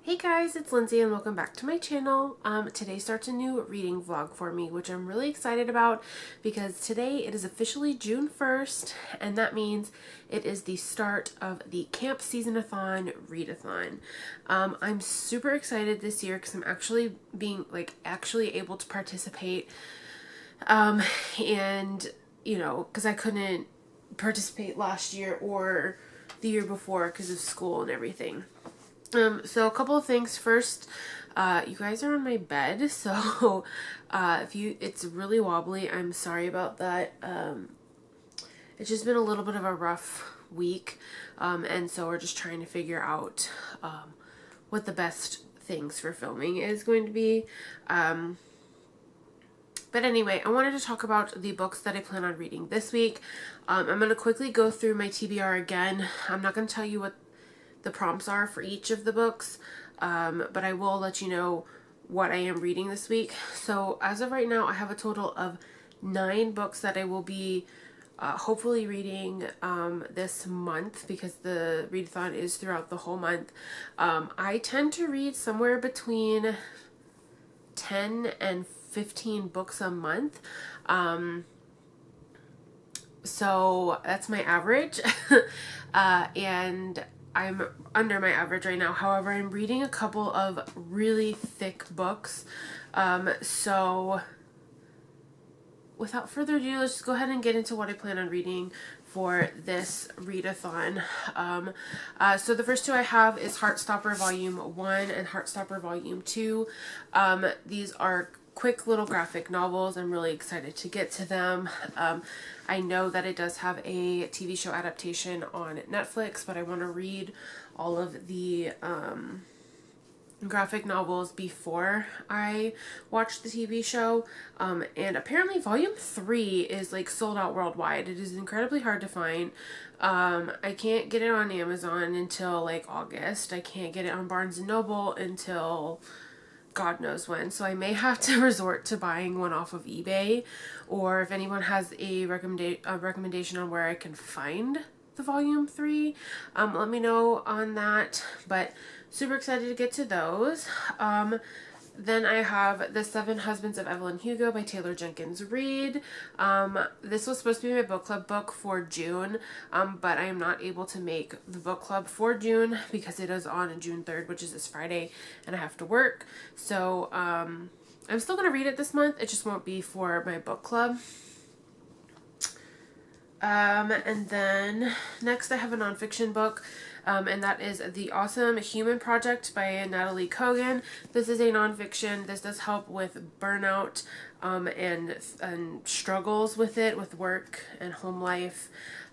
Hey guys, it's Lindsay and welcome back to my channel. Today starts a new reading vlog for me, which I'm really excited about because today it is officially June 1st, and that means it is the start of the Camp Seasonathon Readathon. I'm super excited this year because I'm actually being actually able to participate, and because I couldn't participate last year or the year before because of school and everything. So a couple of things. First, you guys are on my bed, so it's really wobbly. I'm sorry about that. It's just been a little bit of a rough week, and so we're just trying to figure out what the best things for filming is going to be. But anyway, I wanted to talk about the books that I plan on reading this week. I'm going to quickly go through my TBR again. I'm not going to tell you what the prompts are for each of the books, but I will let you know what I am reading this week. So as of right now, I have a total of 9 books that I will be hopefully reading this month, because the readathon is throughout the whole month. I tend to read somewhere between 10 and 15 books a month. So that's my average. And I'm under my average right now. However, I'm reading a couple of really thick books. So without further ado, let's just go ahead and get into what I plan on reading for this readathon. So the first two I have is Heartstopper Volume 1 and Heartstopper Volume 2. These are quick little graphic novels. I'm really excited to get to them. I know that it does have a TV show adaptation on Netflix, but I want to read all of the graphic novels before I watch the TV show. And apparently Volume 3 is like sold out worldwide. It is incredibly hard to find. I can't get it on Amazon until like August. I can't get it on Barnes & Noble until God knows when, so I may have to resort to buying one off of eBay, or if anyone has a recommendation on where I can find the volume 3, let me know on that. But super excited to get to those. Then I have The Seven Husbands of Evelyn Hugo by Taylor Jenkins Reid. This was supposed to be my book club book for June, but I am not able to make the book club for June because it is on June 3rd, which is this Friday, and I have to work. So I'm still going to read it this month. It just won't be for my book club. And then next I have a nonfiction book, and that is The Awesome Human Project by Natalie Kogan. This is a nonfiction. This does help with burnout and struggles with it, with work and home life.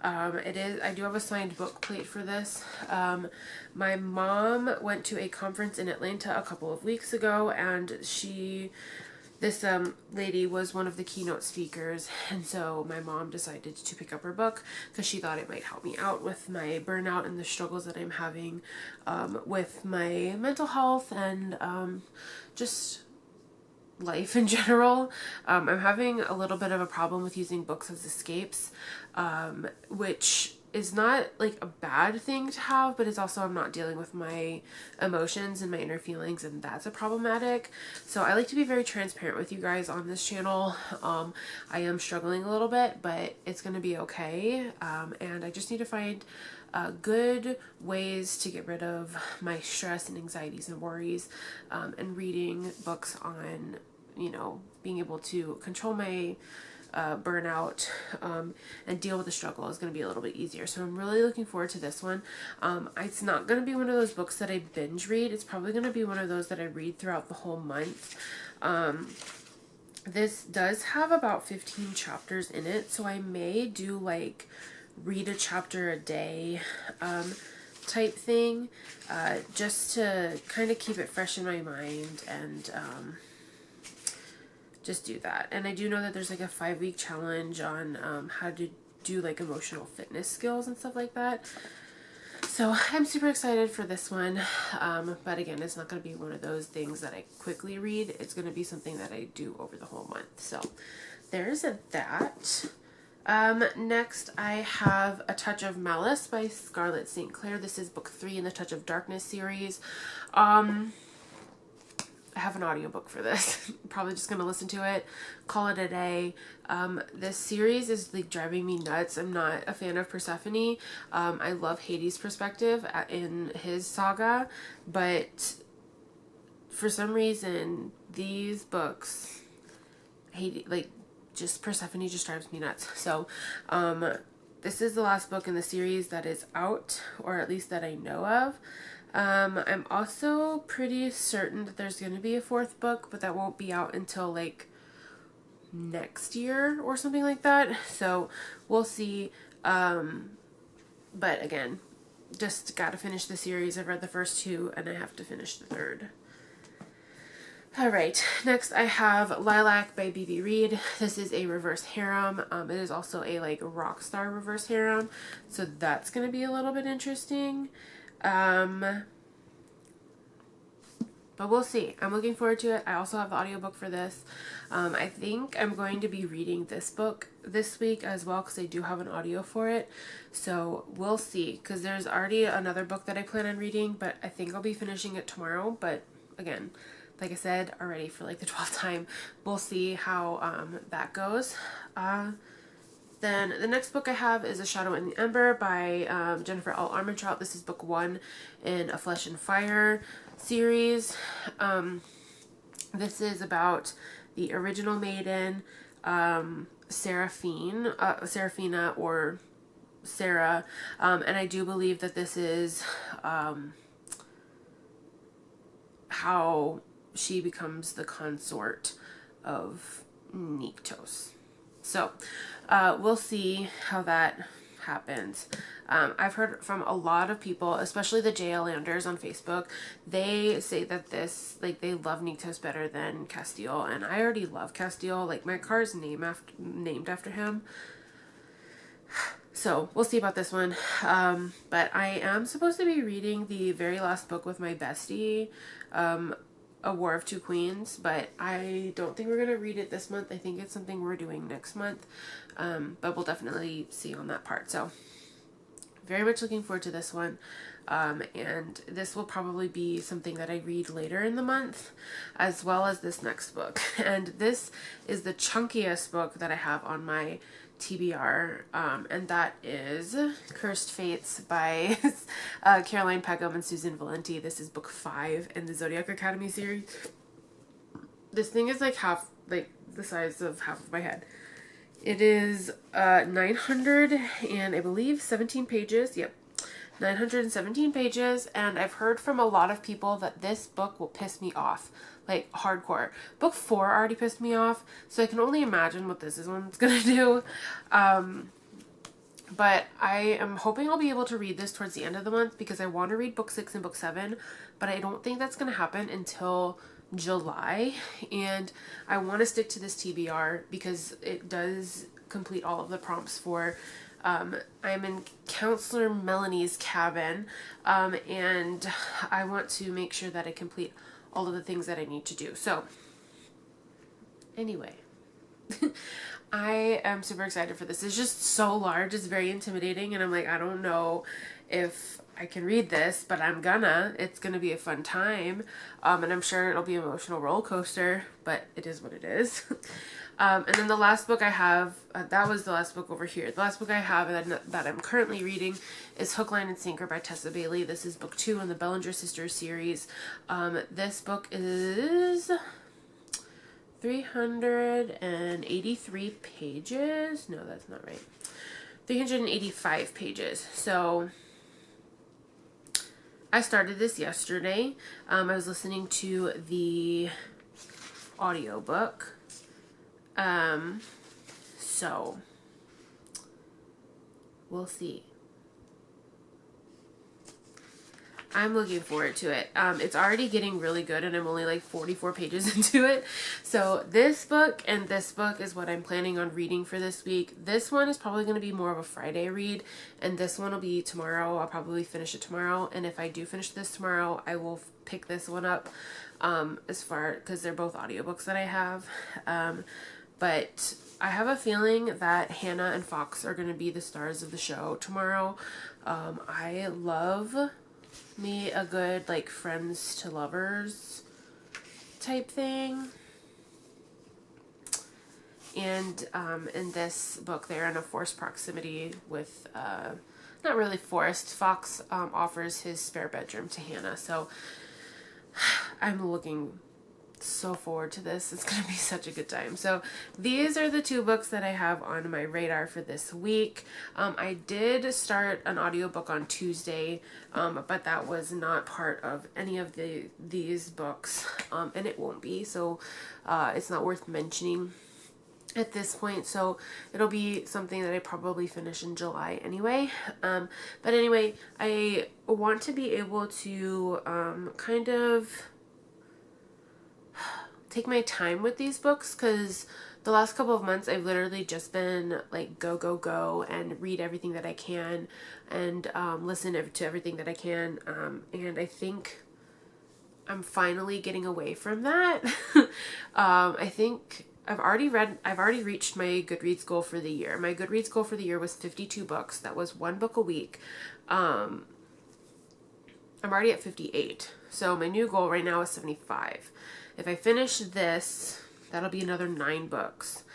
I do have a signed book plate for this. My mom went to a conference in Atlanta a couple of weeks ago, and this lady was one of the keynote speakers, and so my mom decided to pick up her book because she thought it might help me out with my burnout and the struggles that I'm having with my mental health and just life in general. I'm having a little bit of a problem with using books as escapes, which is not like a bad thing to have, but it's also I'm not dealing with my emotions and my inner feelings, and that's a problematic. So I like to be very transparent with you guys on this channel. I am struggling a little bit, but it's gonna be okay, and I just need to find good ways to get rid of my stress and anxieties and worries, and reading books on being able to control my burnout and deal with the struggle is going to be a little bit easier. So I'm really looking forward to this one. It's not going to be one of those books that I binge read. It's probably going to be one of those that I read throughout the whole month. This does have about 15 chapters in it, so I may do like read a chapter a day type thing, just to kind of keep it fresh in my mind and just do that. And I do know that there's like a 5-week challenge on how to do like emotional fitness skills and stuff like that. So I'm super excited for this one. But again, it's not going to be one of those things that I quickly read. It's going to be something that I do over the whole month. So there's that. Next I have A Touch of Malice by Scarlett St. Clair. This is book 3 in the Touch of Darkness series. I have an audiobook for this. Probably just gonna listen to it, call it a day. This series is like driving me nuts. I'm not a fan of Persephone. I love Hades' perspective in his saga, but for some reason these books, Hades, like, just Persephone just drives me nuts. So this is the last book in the series that is out, or at least that I know of. I'm also pretty certain that there's going to be a 4th book, but that won't be out until like next year or something like that. So we'll see. But again, just got to finish the series. I've read the first 2 and I have to finish the 3rd. Alright, next I have Lilac by B.B. Reed. This is a reverse harem. It is also a like rock star reverse harem, so that's going to be a little bit interesting. But we'll see. I'm looking forward to it. I also have the audiobook for this. I think I'm going to be reading this book this week as well because I do have an audio for it. So we'll see, because there's already another book that I plan on reading, but I think I'll be finishing it tomorrow. But again, like I said already for like the 12th time, we'll see how that goes. Then the next book I have is A Shadow in the Ember by Jennifer L. Armentrout. This is book 1 in A Flesh and Fire series. This is about the original maiden, Seraphina or Sarah, and I do believe that this is how she becomes the consort of Niktos. So we'll see how that happens. I've heard from a lot of people, especially the JL Landers on Facebook. They say that this, like, they love Niktos better than Castile, and I already love Castile. Like, my car is named after him. So we'll see about this one. But I am supposed to be reading the very last book with my bestie, A War of Two Queens, but I don't think we're going to read it this month. I think it's something we're doing next month, but we'll definitely see on that part. So very much looking forward to this one, and this will probably be something that I read later in the month, as well as this next book. And this is the chunkiest book that I have on my TBR, and that is Cursed Fates by Caroline Peckham and Susan Valenti. This is book 5 in the Zodiac Academy series. This thing is like the size of half of my head. It is 900 and I believe 17 pages. Yep, 917 pages, and I've heard from a lot of people that this book will piss me off, like hardcore. Book 4 already pissed me off, so I can only imagine what this one's gonna do. But I am hoping I'll be able to read this towards the end of the month, because I want to read book 6 and book 7, but I don't think that's gonna happen until July, and I want to stick to this TBR because it does complete all of the prompts for I'm in Counselor Melanie's cabin, and I want to make sure that I complete all of the things that I need to do. So anyway, I am super excited for this. It's just so large, it's very intimidating, and I'm like, I don't know if I can read this, but I'm gonna. It's gonna be a fun time, and I'm sure it'll be an emotional roller coaster, but it is what it is. And then the last book I have, that was the last book over here. The last book I have that I'm currently reading is Hook, Line, and Sinker by Tessa Bailey. This is book 2 in the Bellinger Sisters series. This book is 383 pages. No, that's not right. 385 pages. So I started this yesterday. I was listening to the audiobook. So we'll see. I'm looking forward to it. It's already getting really good, and I'm only like 44 pages into it. So this book and this book is what I'm planning on reading for this week. This one is probably going to be more of a Friday read, and this one will be tomorrow. I'll probably finish it tomorrow, and if I do finish this tomorrow, I will pick this one up, because they're both audiobooks that I have. But I have a feeling that Hannah and Fox are going to be the stars of the show tomorrow. I love me a good, like, friends to lovers type thing. And in this book, they're in a forced proximity with, not really forced. Fox offers his spare bedroom to Hannah. So I'm looking so forward to this. It's gonna be such a good time. So these are the two books that I have on my radar for this week. I did start an audiobook on Tuesday, but that was not part of any of these books, and it won't be, so it's not worth mentioning at this point. So it'll be something that I probably finish in July anyway. But anyway, I want to be able to kind of take my time with these books, because the last couple of months I've literally just been like go go go and read everything that I can and listen to everything that I can, and I think I'm finally getting away from that. I think I've already reached my Goodreads goal for the year. My Goodreads goal for the year was 52 books. That was one book a week. I'm already at 58. So my new goal right now is 75. If I finish this, that'll be another 9 books.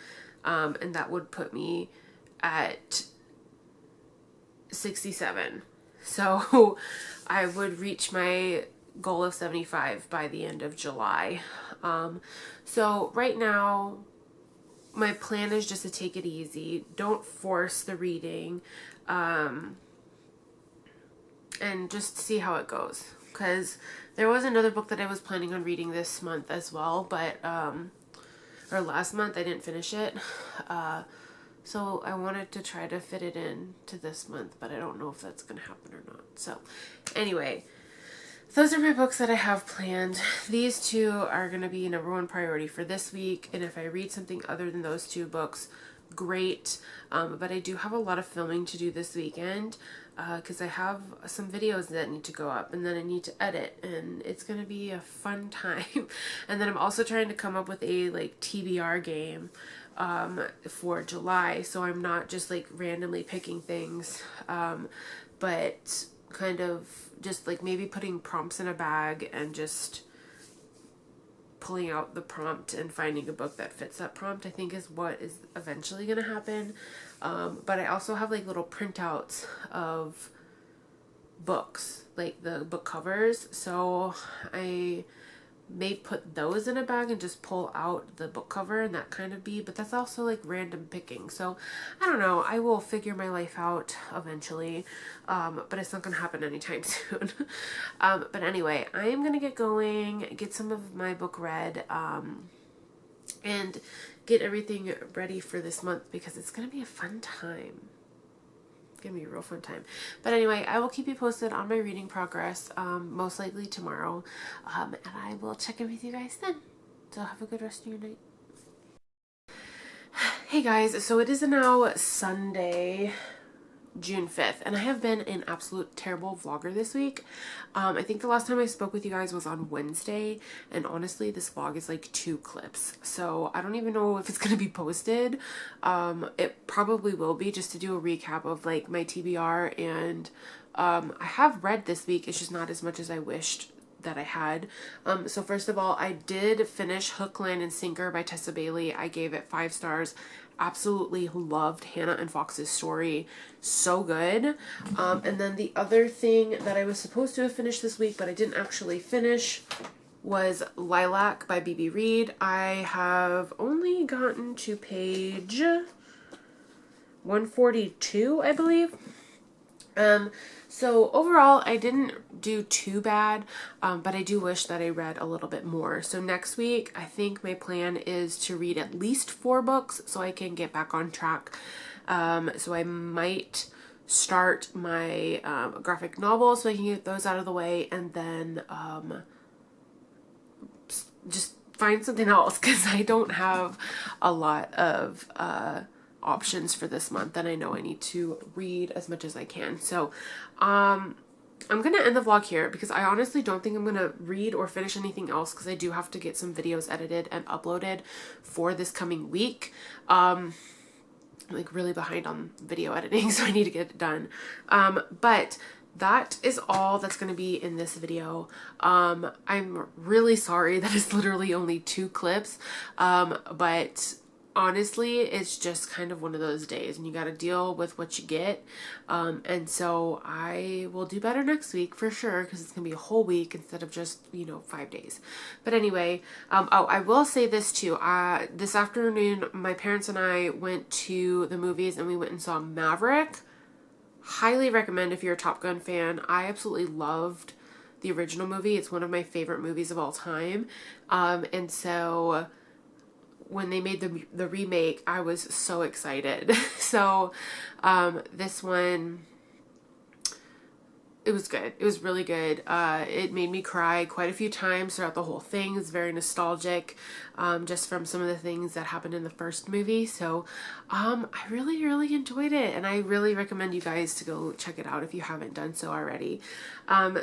And that would put me at 67. So I would reach my goal of 75 by the end of July. So right now, my plan is just to take it easy. Don't force the reading. And just see how it goes. Because there was another book that I was planning on reading this month as well, but, or last month, I didn't finish it. So I wanted to try to fit it in to this month, but I don't know if that's going to happen or not. So anyway, those are my books that I have planned. These two are going to be number one priority for this week. And if I read something other than those 2 books, great. But I do have a lot of filming to do this weekend, because I have some videos that need to go up, and then I need to edit, and it's going to be a fun time. And then I'm also trying to come up with a like TBR game for July, so I'm not just like randomly picking things, but kind of just like maybe putting prompts in a bag and just pulling out the prompt and finding a book that fits that prompt, I think is what is eventually going to happen. But I also have like little printouts of books, like the book covers. So I may put those in a bag and just pull out the book cover and that kind of be, but that's also like random picking. So I don't know, I will figure my life out eventually, but it's not going to happen anytime soon. But anyway, I am going to get going, get some of my book read, and get everything ready for this month, because it's going to be a fun time. Gonna be a real fun time. But anyway, I will keep you posted on my reading progress, most likely tomorrow, and I will check in with you guys then. So have a good rest of your night. Hey guys, so it is now Sunday, June 5th, and I have been an absolute terrible vlogger this week. I think the last time I spoke with you guys was on Wednesday, and honestly this vlog is like 2 clips, so I don't even know if it's gonna be posted. It probably will be, just to do a recap of like my TBR, and I have read this week, it's just not as much as I wished that I had. So first of all, I did finish Hook, Line, and Sinker by Tessa Bailey. I gave it 5 stars. Absolutely loved Hannah and Fox's story. So good. And then the other thing that I was supposed to have finished this week, but I didn't actually finish, was Lilac by B.B. Reed. I have only gotten to page 142, I believe. So overall, I didn't do too bad, but I do wish that I read a little bit more. So next week, I think my plan is to read at least 4 books so I can get back on track. So I might start my graphic novel so I can get those out of the way, and then just find something else, because I don't have a lot of options for this month, and I know I need to read as much as I can. So I'm going to end the vlog here because I honestly don't think I'm going to read or finish anything else because I do have to get some videos edited and uploaded for this coming week. I'm like really behind on video editing, so I need to get it done. But that is all that's going to be in this video. I'm really sorry that it's literally only 2 clips, but honestly, it's just kind of one of those days and you got to deal with what you get. And so I will do better next week for sure, because it's gonna be a whole week instead of just, 5 days. But anyway, oh, I will say this too. This afternoon, my parents and I went to the movies and we went and saw Maverick. Highly recommend if you're a Top Gun fan. I absolutely loved the original movie. It's one of my favorite movies of all time. And so when they made the remake, I was so excited. So this one, it was good. It was really good. It made me cry quite a few times throughout the whole thing. It's very nostalgic, just from some of the things that happened in the first movie. So I really, really enjoyed it, and I really recommend you guys to go check it out if you haven't done so already.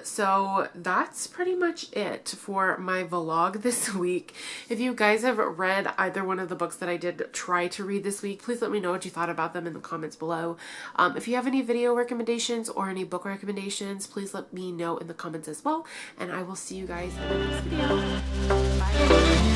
So that's pretty much it for my vlog this week. If you guys have read either one of the books that I did try to read this week, please let me know what you thought about them in the comments below. If you have any video recommendations or any book recommendations, please let me know in the comments as well, and I will see you guys in the next video. Bye.